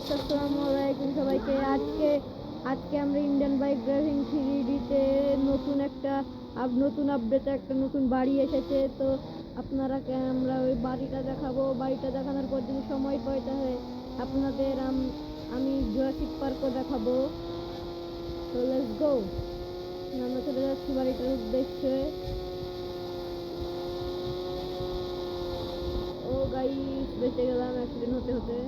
আসসালামু আলাইকুম সবাইকে। আজকে আমরা ইন্ডিয়ান বাইক ড্রাইভিং 3D-তে নতুন আপডেটে একটা নতুন বাড়ি এসেছে। তো আপনারাকে আমরা ওই বাড়িটা দেখাবো। বাড়িটা দেখানোর পর যদি সময় পাই তাহলে আপনাদের আমি জুরাসিক পার্কও দেখাবো। তো লেটস গো, আমরা চলে যাচ্ছি বাড়িটার উদ্দেশ্যে। ও গাইস, বেঁচে গেলাম অ্যাক্সিডেন্ট হতে হতে।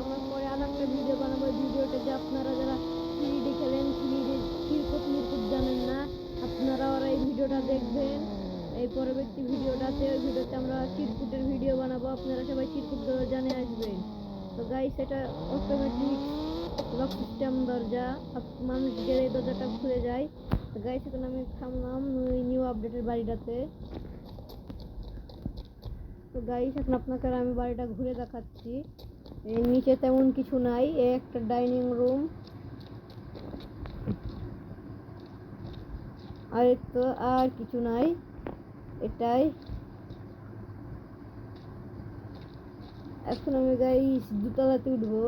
আমরা পরে আর একটা ভিডিও বানাবো। ভিডিওটা যে আপনারা যারা 3D খেলেন, 3D চিরকুট মিরকুট জানেন না, আপনারা ওরা এই ভিডিওটা দেখবেন। এই পরবর্তী ভিডিওটাতে আমরা চিরকুটের ভিডিও বানাবো। আপনারা সবাই চিরকুট জানে আসবেন। তো গাইস, এটা অটোমেটিক লক সিস্টেম দরজা, মানুষ গেলে দরজাটা খুলে যায়। তো গাইস, এখন আমি থামলাম নিউ আপডেটের বাড়িটাতে। তো গাইস, এখন আপনাকে আমি বাড়িটা ঘুরে দেখাচ্ছি। এর নিচে তেমন কিছু নাই, একটা ডাইনিং রুম আর কিছু নাই, এটাই। এখন আমি গাইস দুতলাতে উঠবো।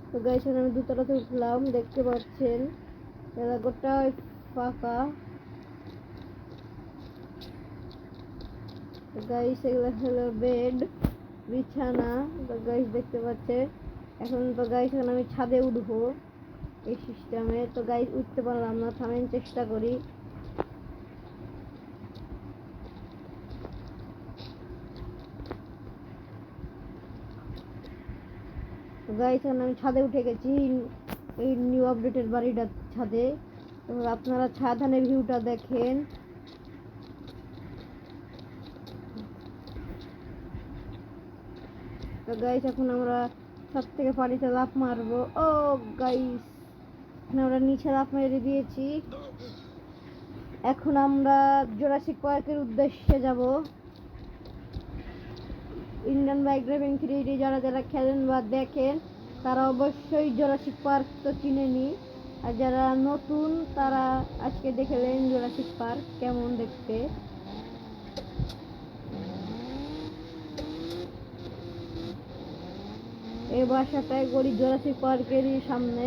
তো গাইস, এখন আমি দুতলাতে উঠলাম, দেখতে পাচ্ছেন গোটা ফাঁকা। গাইস, এগুলো হলো বেড, বিছানা। তো গাইস দেখতে পাচ্ছেন। এখন তো গাইস, এখন আমি ছাদে উঠবো এই সিস্টেমে। তো গাইস উঠতে পারলাম না, থামেন, চেষ্টা করি। তো গাইস, এখন আমি ছাদে উঠে গেছি, এই নিউ আপডেটের বাড়িটার ছাদে। তো আপনারা ছাদের ভিউটা দেখেন। তো গাইস, এখন আমরা ছাদ থেকে পানিতে লাফ মারবো। ও গাইস, আমরা নিচে লাফ মেরে দিয়েছি। এখন আমরা জুরাসিক পার্কের উদ্দেশ্যে যাব। ইন্ডিয়ান বাইক ড্রাইভিং 3D যারা যারা খেলেন বা দেখেন তারা অবশ্যই জুরাসিক পার্ক তো চিনেনি, আর যারা নতুন তারা আজকে দেখলেন জুরাসিক পার্ক কেমন দেখতে। এই বাসাটায় গড়ি জুরাসিক পার্কেরই সামনে।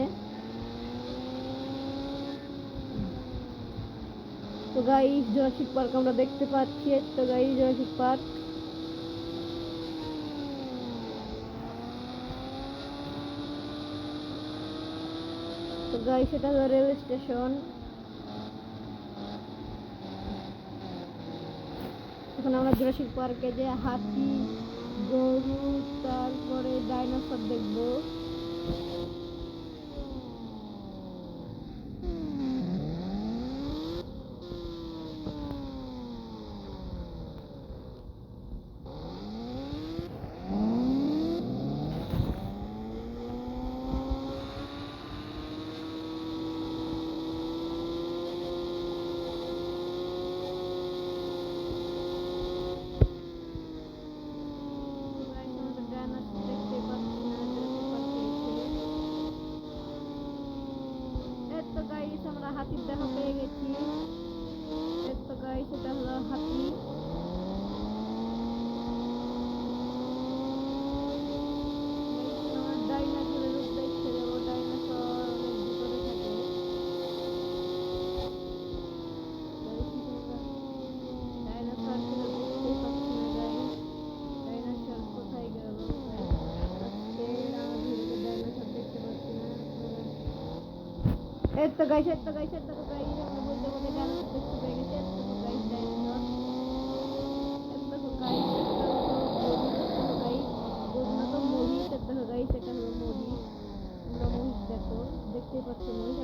তো গাইস, জুরাসিক পার্ক আমরা দেখতে পাচ্ছি। তো গাইস, জুরাসিক পার্ক। তো গাইস, এটা হলো রেলওয়ে স্টেশন। এখন আমরা জুরাসিক পার্কে যে হাতি, গরু, তারপরে ডাইনোসর দেখবো। আমরা হাতির দেখা পেয়ে গেছি। তো গাইস, এটা হলো হাতি। ডাইনোসরের উদ্দেশ্যে যাবো। ডাইনোসর অনেক ভিতরে থাকে। ডাইনোসর ছিল দেখতেই পাচ্ছি না গাইস। ডাইনোসর কোথায় গেল? ডাইনোসর দেখতে পাচ্ছি না। তো গাইস, আমরা বলতে বলতে ডাইনোসর দেখতে পেয়ে গেছি। তো গাইস, ডাইনোসর। তো গাইস, গরু না তো মহিষ। তো গাইস, এটা হলো মহিষ। আমরা মহিষ দেখতেই পাচ্ছি মহিষ।